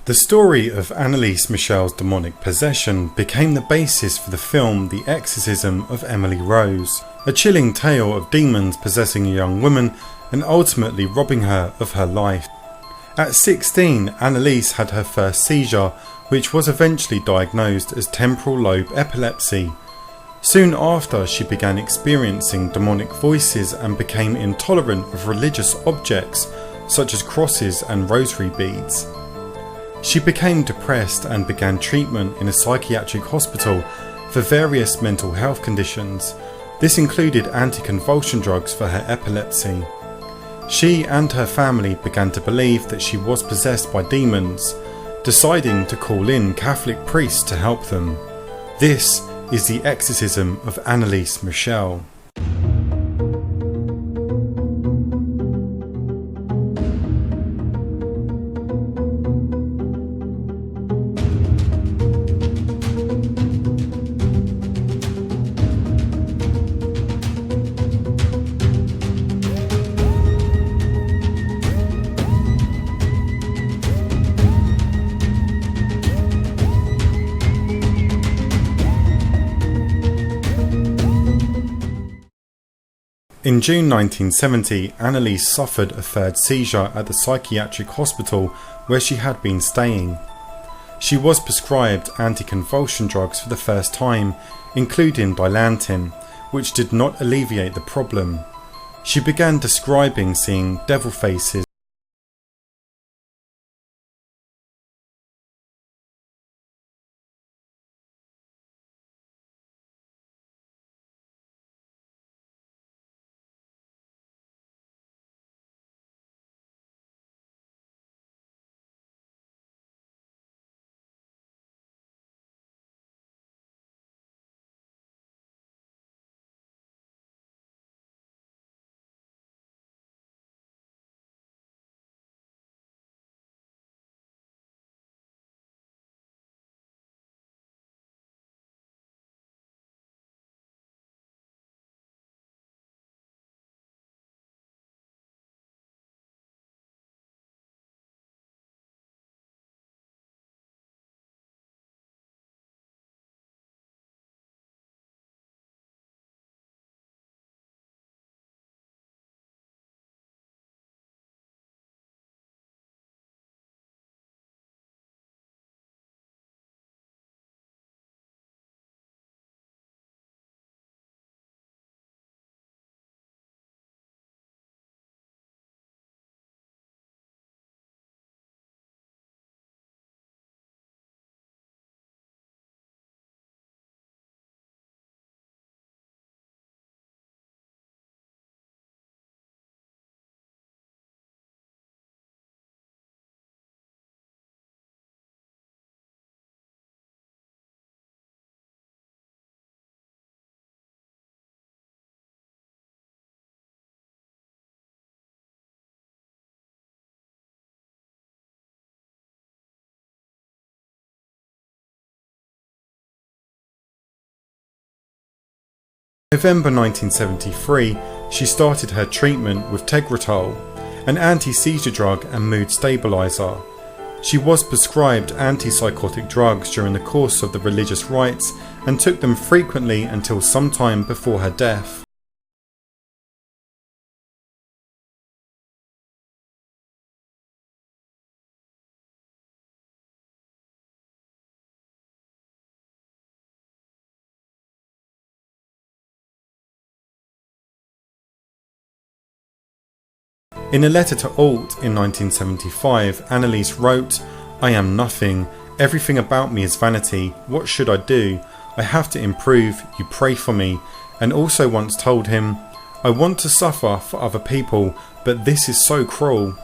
The story of Anneliese Michel's demonic possession became the basis for the film The Exorcism of Emily Rose, a chilling tale of demons possessing a young woman and ultimately robbing her of her life. At 16, Anneliese had her first seizure, which was eventually diagnosed as temporal lobe epilepsy. Soon after, she began experiencing demonic voices and became intolerant of religious objects such as crosses and rosary beads. She became depressed and began treatment in a psychiatric hospital for various mental health conditions. This included anticonvulsion drugs for her epilepsy. She and her family began to believe that she was possessed by demons, deciding to call in Catholic priests to help them. This is the Exorcism of Anneliese Michel. In June 1970, Anneliese suffered a third seizure at the psychiatric hospital where she had been staying. She was prescribed anticonvulsion drugs for the first time, including Dilantin, which did not alleviate the problem. She began describing seeing devil faces. In November 1973, she started her treatment with Tegretol, an anti-seizure drug and mood stabilizer. She was prescribed antipsychotic drugs during the course of the religious rites and took them frequently until sometime before her death. In a letter to Alt in 1975, Anneliese wrote, "I am nothing. Everything about me is vanity. What should I do? I have to improve. You pray for me." And also once told him, "I want to suffer for other people, but this is so cruel."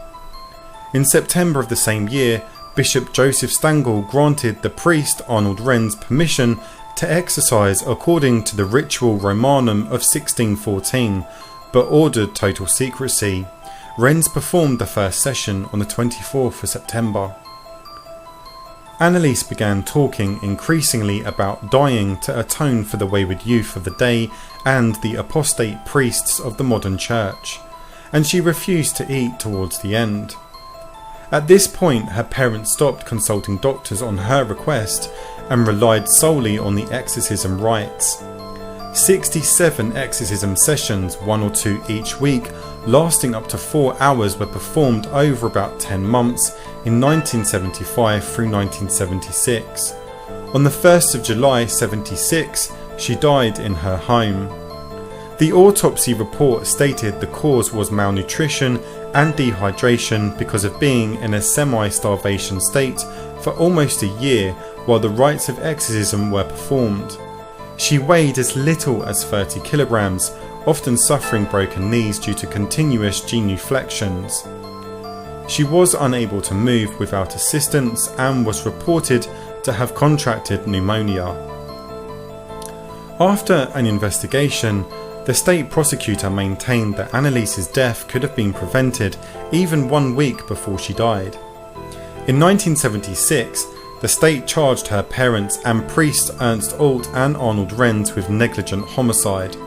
In September of the same year, Bishop Joseph Stangl granted the priest Arnold Renz permission to exorcise according to the Ritual Romanum of 1614, but ordered total secrecy. Renz performed the first session on the 24th of September. Anneliese began talking increasingly about dying to atone for the wayward youth of the day and the apostate priests of the modern church, and she refused to eat towards the end. At this point, her parents stopped consulting doctors on her request and relied solely on the exorcism rites. 67 exorcism sessions, 1 or 2 each week, lasting up to 4 hours, were performed over about 10 months in 1975 through 1976. On the 1st of July 76, she died in her home. The autopsy report stated the cause was malnutrition and dehydration because of being in a semi-starvation state for almost a year while the rites of exorcism were performed. She weighed as little as 30 kilograms, often suffering broken knees due to continuous genuflections. She was unable to move without assistance and was reported to have contracted pneumonia. After an investigation, the state prosecutor maintained that Anneliese's death could have been prevented even 1 week before she died. In 1976, the state charged her parents and priests Ernst Alt and Arnold Renz with negligent homicide.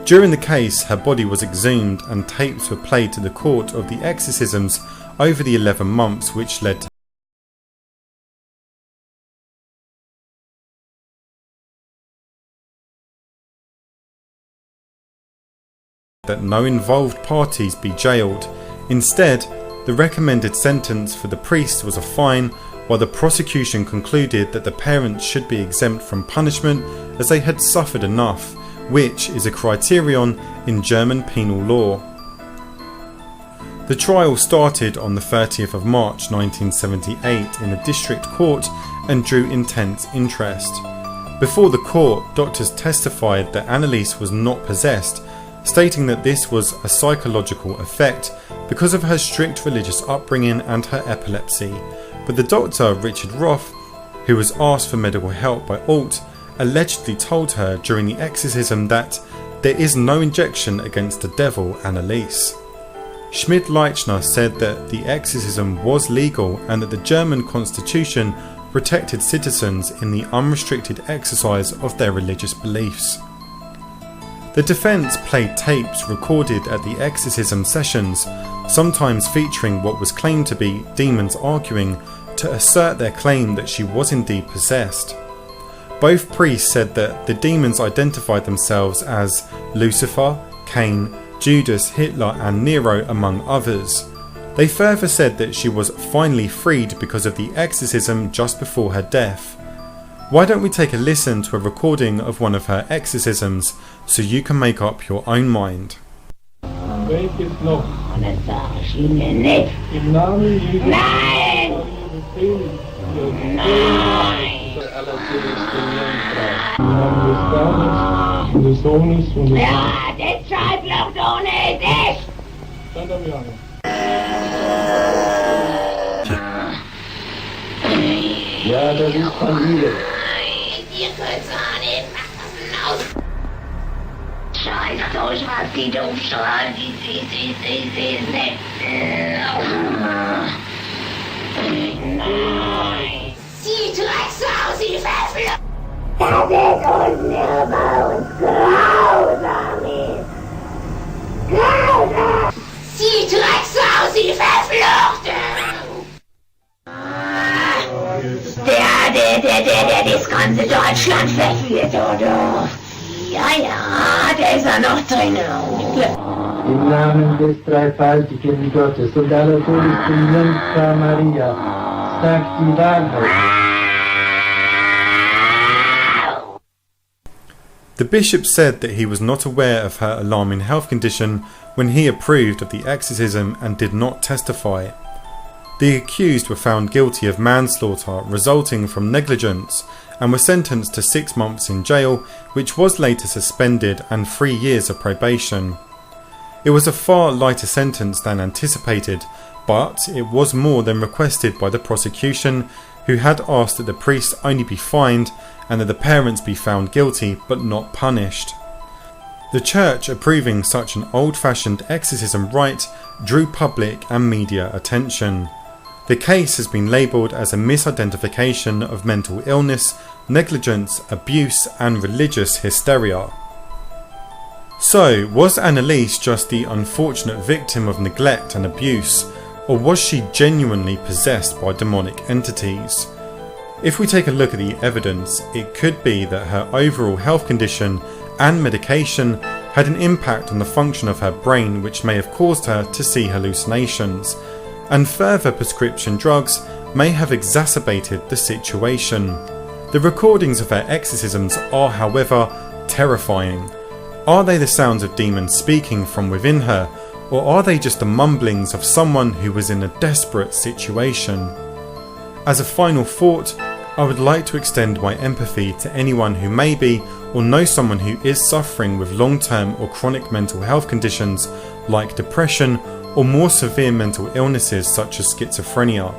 During the case, her body was exhumed and tapes were played to the court of the exorcisms over the 11 months which led to that no involved parties be jailed. Instead, the recommended sentence for the priests was a fine, while the prosecution concluded that the parents should be exempt from punishment as they had suffered enough, which is a criterion in German penal law. The trial started on the 30th of March 1978 in the district court and drew intense interest. Before the court, doctors testified that Anneliese was not possessed, stating that this was a psychological effect because of her strict religious upbringing and her epilepsy. But the doctor, Richard Roth, who was asked for medical help by Alt, allegedly told her during the exorcism that there is no injection against the devil, Anneliese. Schmidt-Leichner said that the exorcism was legal and that the German constitution protected citizens in the unrestricted exercise of their religious beliefs. The defence played tapes recorded at the exorcism sessions, sometimes featuring what was claimed to be demons arguing, to assert their claim that she was indeed possessed. Both priests said that the demons identified themselves as Lucifer, Cain, Judas, Hitler and Nero, among others. They further said that she was finally freed because of the exorcism just before her death. Why don't we take a listen to a recording of one of her exorcisms so you can make up your own mind. Welches noch? Das sag ich Ihnen nicht. Im Namen Jesu. Nein! Nein! Im Namen des Vaters und des Sohnes und des Ja, deshalb noch doch nicht! Stand am Jange. Ja, das ist Familie. Ihr könnt's auch nicht machen. Scheiß euch, was die doof schreien. Nein! Sie Drecksau, sie verflucht! Das ist unnehmbar und grausam ist. Grausam! Sie Drecksau, sie verflucht! Der das ganze Deutschland verführt, oder? Ja, der ist ja noch drin. Im Namen des dreifaltigen Gottes und aller Todesbringender Maria, sagt die Wahrheit. The bishop said that he was not aware of her alarming health condition when he approved of the exorcism and did not testify. The accused were found guilty of manslaughter resulting from negligence and were sentenced to 6 months in jail, which was later suspended, and 3 years of probation. It was a far lighter sentence than anticipated, but it was more than requested by the prosecution, who had asked that the priest only be fined and that the parents be found guilty but not punished. The church approving such an old-fashioned exorcism rite drew public and media attention. The case has been labelled as a misidentification of mental illness, negligence, abuse and religious hysteria. So, was Anneliese just the unfortunate victim of neglect and abuse, or was she genuinely possessed by demonic entities? If we take a look at the evidence, it could be that her overall health condition and medication had an impact on the function of her brain, which may have caused her to see hallucinations, and further prescription drugs may have exacerbated the situation. The recordings of her exorcisms are, however, terrifying. Are they the sounds of demons speaking from within her, or are they just the mumblings of someone who was in a desperate situation? As a final thought, I would like to extend my empathy to anyone who may be or knows someone who is suffering with long-term or chronic mental health conditions like depression or more severe mental illnesses such as schizophrenia.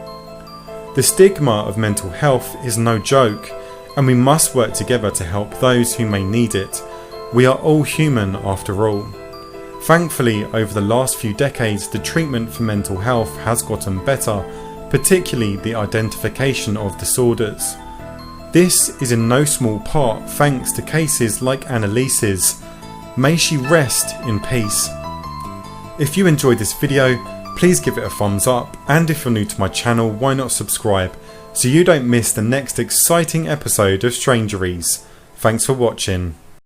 The stigma of mental health is no joke, and we must work together to help those who may need it. We are all human after all. Thankfully, over the last few decades, the treatment for mental health has gotten better, particularly the identification of disorders. This is in no small part thanks to cases like Anneliese's. May she rest in peace. If you enjoyed this video, please give it a thumbs up, and if you're new to my channel, why not subscribe so you don't miss the next exciting episode of Strangeries. Thanks for watching.